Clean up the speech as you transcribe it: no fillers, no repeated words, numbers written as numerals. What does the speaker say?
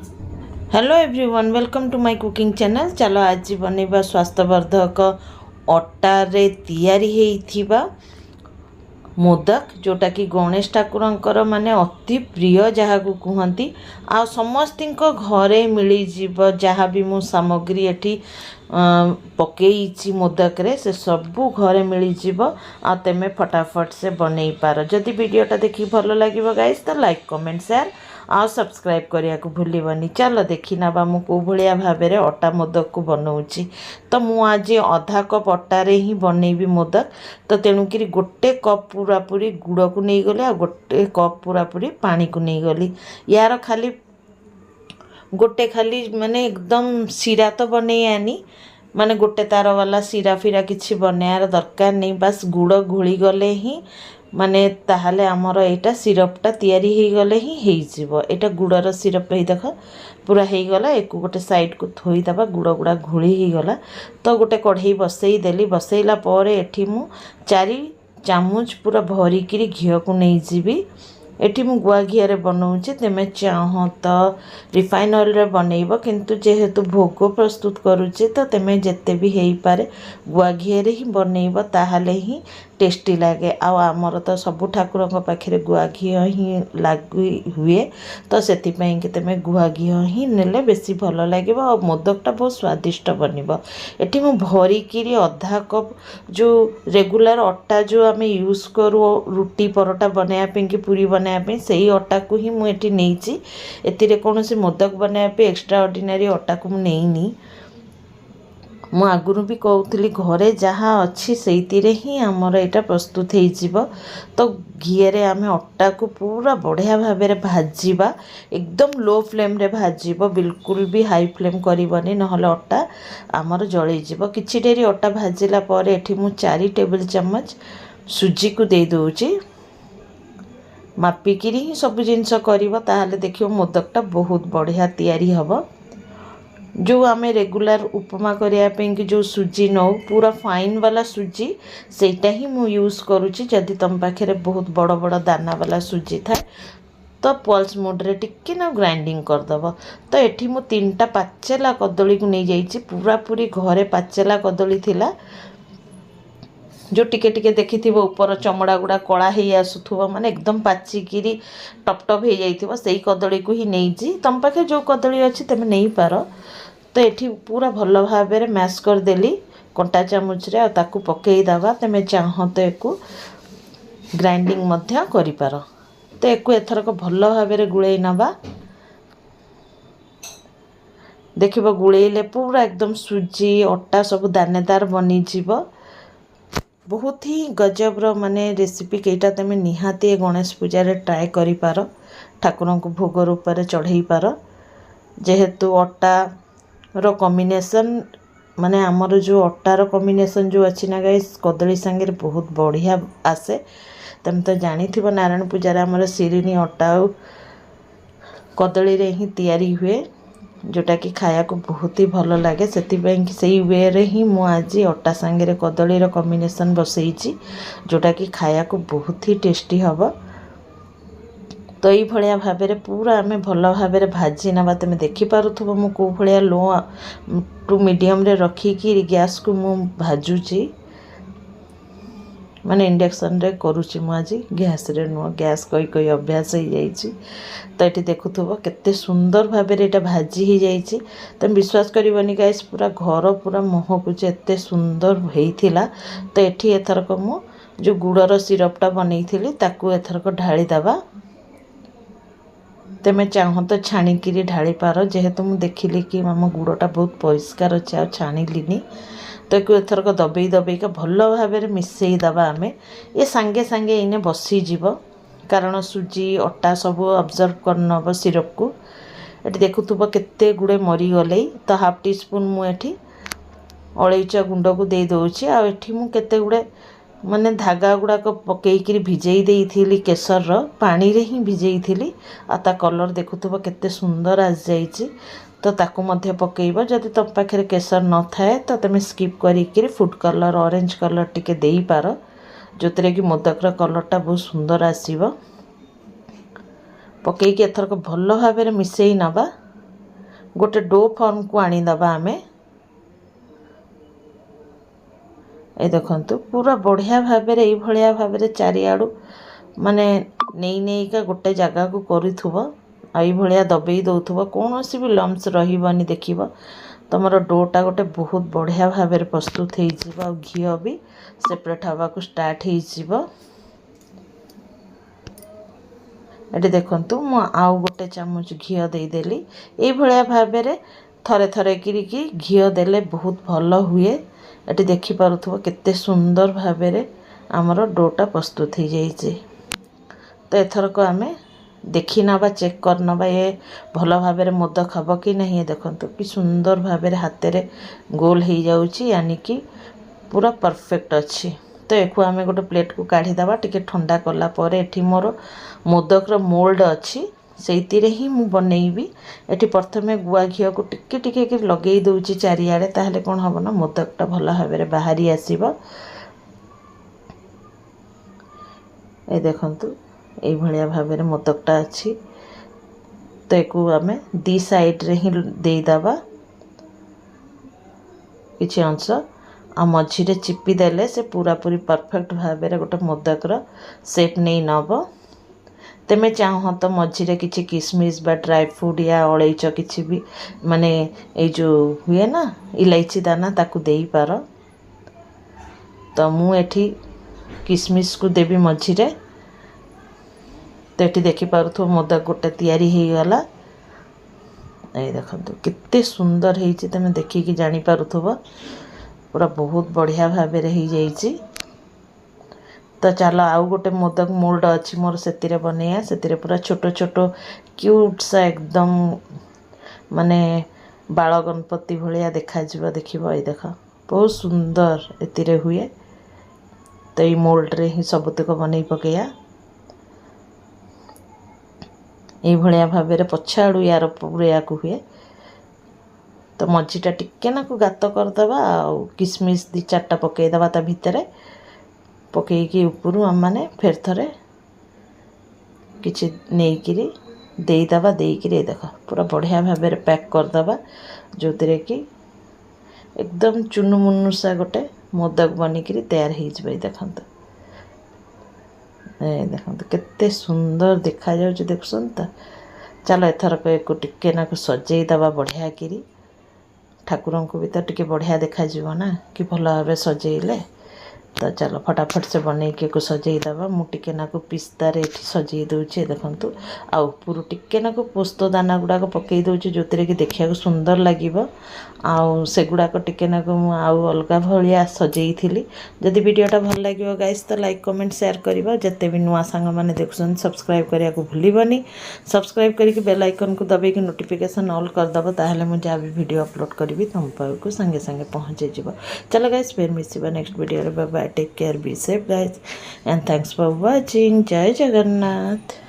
Hello everyone, welcome to my cooking channel. चलो आज बनैबा स्वास्थ्यवर्धक अटारे तैयारी हेइथिबा मोदक, जोटा कि गणेश ठाकुरंकर माने अति प्रिय जहाँ को कहती आ समस्त घरे मिली जीव जहाँ भी मु सामग्री एठी पकई मोदक रे से सबू घरे मिली जीव आ तेमे फटाफट से बनई पार। जदि वीडियोटा देखि भल लगे गाइस तो लाइक कमेंट शेयर आ सब्सक्राइब करिया को भूलिबनी। चलो देखि नबा मु को भलिया भाबरे अटा मोदक को बनाउची। तो मु आज आधा कप अटारे ही बनैबी मोदक। तो तेणुकरी गोटे कप पूरा पूरी गुड़ को नहीं गली आ गोटे कप पूरा पूरी पानी को नहीं गली। यार खाली गोटे खाली माने एकदम सीरा तो बनै आनी, माने गोटे तार वाला सीरा फिरा किसी बनार दरकार नहीं। बस गुड़ घोली गले ही माने ताहले आमर एटा सिरपटा तैयारी हो गले ही हेइजिवो। एटा गुड़र सिरप ही देख पूरा हो गला। एक गोटे साइड को थोईदबा, गुड़ गुड़ा घोली ही गला। तो गोटे कढ़ई बसई देली। बसैला परे एठी मु 4 चामच पूरा भरिकी घी को नहीं जीवी। एठी मु गुआ घी रे बनाऊँचे। तेमे चाह तो रिफाइन ऑयल रे बनैब, किंतु जेहेतु भोग प्रस्तुत करूचे तो तेमे जेते भी हेई पारे गुआ घी रे ही बनैब, ताहाले ही टेस्टी लगे। आमर तो सबु ठाकुर पाखे गुआ घी ही लागू हुए, तो से कि तेमे गुआ घी ही नेले बेसी भल लगे और मोदकटा बहुत स्वादिष्ट बनब। एठी मु भरिकी आधा कप जो रेगुलर अटा जो आम यूज करूँ रुटी परोटा बनाया कि पूरी बनाया से अटा को ही मुझे नहीं। एतिरे कौन से मोदक बनाया एक्स्ट्रा ऑर्डिनरी अटा को नहीं। मु आगुरी भी कहूली घरे जहाँ अच्छी से ही आमर यहाँ प्रस्तुत हो। तो घी रे आम अटा को पूरा बढ़िया भाव में भाजवा, एकदम लो फ्लेम रे भाजब, बिल्कुल भी हाई फ्लेम करनी ना अटा आमर जलीज। किछि डेरी अटा भाजिला पर एठी मु 4 टेबल चामच सुजी को दे दूची। मापिकी ही सब जिनस कर, ताहले देखियो मोदकटा बहुत बढ़िया तैयारी हबो। जो आम रेगुलर उपमा करने कि जो सुजी नौ पूरा फाइन वाला सुजी सेटा ही मु यूज़ करुँची। जदि तुम पाखे बहुत बड़ बड़ दाना वाला सुजी थाए तो पल्स मोड रे टिके ना ग्राइंडिंग करदब। तो एठी मु 3टा पाचेला कदली को नहीं जाइए। पूरा पूरी घरे पाचेला कदली थिला, जो टिके टिके देखि ऊपर चमड़ा गुड़ा कला ही आसुथुव, माने एकदम पाचिकी टप टप हो जाइथिव, सेई कदली को ही नहीं। तुम पाखे जो कदली अच्छी तुम नहीं पार। तो एठी पूरा भल भाव में मैश करदेली कंटा चामच रे, ताकू पकई दबा। तुम चाह तो एक ग्राइंडिंग मध्य करि पार। तो एक एथरक भल भाव में गुड़े नबा। देखिबो गुड़ेले पूरा एकदम सुजी अटा सब दानेदार बनीजिव। बहुत ही गजबर माने रेसिपी केटा तुम निहाती गणेश पूजा रे ट्राए करि पार, ठाकुर को भोग रूप में चढ़ई पार। जेहेतु अटा रो कॉम्बिनेशन माने आमर जो अटार कॉम्बिनेशन जो अच्छी ना गाइस कदली सांगे बहुत बढ़िया आसे। तुम तो जानी थी नारायण पूजा आमर सिरिनी अटा कदली रे ही तैयारी हुए, जोटा कि खाया को बहुत ही भल लगे। से वे रे ही मु आज अटा सांगे कदली रो कॉम्बिनेशन बसई, जोटा कि खाया को बहुत ही टेस्टी हबो। तो ये भाया भाव में पूरा आम भल भाव में भाजी ना। तुम देखिपु मु कौ भाया लो टू मीडियम रे रखिकी गैस को मु भाजुची, माने इंडक्शन रे करुची। मु आज गैस रे नुह, गैस कई कई अभ्यास हो जाइए। तो ये देखुव केते सुंदर भाव में यहाँ भाजी हो जाइए। तुम विश्वास करबनी गाइस, पूरा घर पूरा महकुचे एते सुंदर होइथिला। तो ये एथरक मु जो गुड़र सिरपटा बनई थी ताकू एथरक ढाली दबा। तेमे चाह तो छाणिकी ढाली पार, जेहेतु मुझे देखिली कि आम गुड़टा बहुत परिष्कार अच्छे आ छाणिलीनी। तो एक एथरक दबई दबईका भल भाव में मिसई दबा। आम ये सांगे सांगे इने बसीजीव, कारण सुजी अटा सब ऑब्जर्व कर नब सिरप को। ये देखुव केते गुड़े मरीगले। तो हाफ टी स्पून मुझे अलैच गुंड को दे दूची। आठी मु केते गुड़े माने धागा गुड़ाक पकईकि भिजई देइथिली, केसर पानी रे ही भिजई थिली। ता कलर देखुव केते सुंदर आस जाइए। तो ताकू मध्य पकईब। जदि तुम पाखे केसर न थाए तो तुम स्किप करी फूड कलर ऑरेंज कलर टिके देई पार, जो कि मोदकर कलरटा बहुत सुंदर आसीबो। पकईकि एथरक भल भाव में मिसई नबा। गोटे डो फॉर्म को आनीदबा आमे ए देखंतु पूरा बढ़िया भाबे रे भलिया भाबे रे चारिआडू माने नहीं गोटे जगह को करूथुबो आई भलिया दबेई दउथुबो कोनोसी भी लम्स रहिबनी देखिबो तमरो डोटा गोटे बहुत बढ़िया भाबे रे प्रस्तुत हेई जिवो आ घी भी सेपरेट हवा को स्टार्ट हेई जिवो एटी देखंतु मु आउ गोटे चामच घी दे देली ए भलिया भाबे रे थरे थरे किरी की घी देले बहुत भलो हुए एटी देखि पारुथुबो केते सुंदर भाबे रे हमरो डोटा प्रस्तुत हो जाइए तो एथर को आम देखी नवा चेक कर नवा ये भल भाव में मोदक हम कि नहीं ये देखो कि सुंदर भाव में हाथ में गोल हो जाऊँगी यानी कि पूरा परफेक्ट अच्छी तो एक आम गोटे प्लेट को काढ़ीदे टी ठंडा कलापर एठी मोर मोदकर मोल्ड अच्छी से ही मु बनईबी एटी प्रथमे गुआ घी को टिके टिके लगे दूची चारिआडे ताहले कौन हम ना मोदकटा भल भाव में बाहरी आसीबो ए देखंतु ए भलिया भाव में मोदकटा अच्छी तो एक आम दी साइड रे ही देदबा किछि अंश आ मझिरे चिपी देले से पूरा पूरी परफेक्ट भाव में गोटे मोदकर शेप नहीं नब तेमे चाह तो मझिरे किछि किशमिश बा ड्राई फ्रूट या अलैच किछि भी माने ए जो हुए ना इलायची दाना ताकू देई पार तो मु एठी किशमिश को देवी मझिरे तो ये देखी पार्थो मोदक गोटे तैयारी हो गला ये देखो केते सुंदर होती तुम देखिकी जानी पारुथबो पूरा बहुत बढ़िया भाव में हो जाइए तो चलो आउ गोटे मोदक मोल्ड अच्छी मोर से बनैया से पूरा छोट छोट क्यूट सा एकदम माने बाल गणपति भाया देखा देखिबो ये देख बहुत सुंदर एतिरे हुए तो ये मोल्ड रे ही सबुतक बनई पकैया ये भलिया भाव में पछाड़ू यार पूरा को हुए तो मझीटा टिके ना को गात करदबा आ किशमिश दी चारटा पकईदबा ता भितर पकईकी उपरू आम मैंने फेर थरे किछि नहींकि देदबा देकर देख पूरा बढ़िया भाव में पैक करदबा जो थे कि एकदम चुनुमुनुसा गोटे मोदक बनिक तैयार हो देखते देखते केते सुंदर देखा जाउछ देखुसन त चलो एथरक एक टिके ना सजेई दबा बढ़िया किरी ठाकुर को भी तो टिके बढ़िया देखा जीव ना कि भल भाव सजेइले तो चलो फटाफट से बनईके को सजेई दबा मु टिके ना पिस्तार ये सजेई दूचे देखंतु आ ऊपर टिके ना पोस्त दाना गुड़ाक पकई दूचे जो थे कि देखा सुंदर लगे आउ से गुड़ाक टिके ना आउ अलग भाया सजेई थी जदि वीडियोटा भल लगे गाइस तो लाइक कमेंट शेयर करिबा जते भी नुआ सांग माने देखुसन सब्सक्राइब करिया को भूलिबनी सब्सक्राइब करके बेल आइकन को दबाई कि नोटिफिकेशन ऑल कर दबो ताहले मु जहाँ भी वीडियो अपलोड करी तुम पाक संगे संगे पहुँचे जीव चलो गाइस फिर मिसिबा नेक्स्ट वीडियो रे bye bye take care be safe guys and thanks for watching जय जगन्नाथ।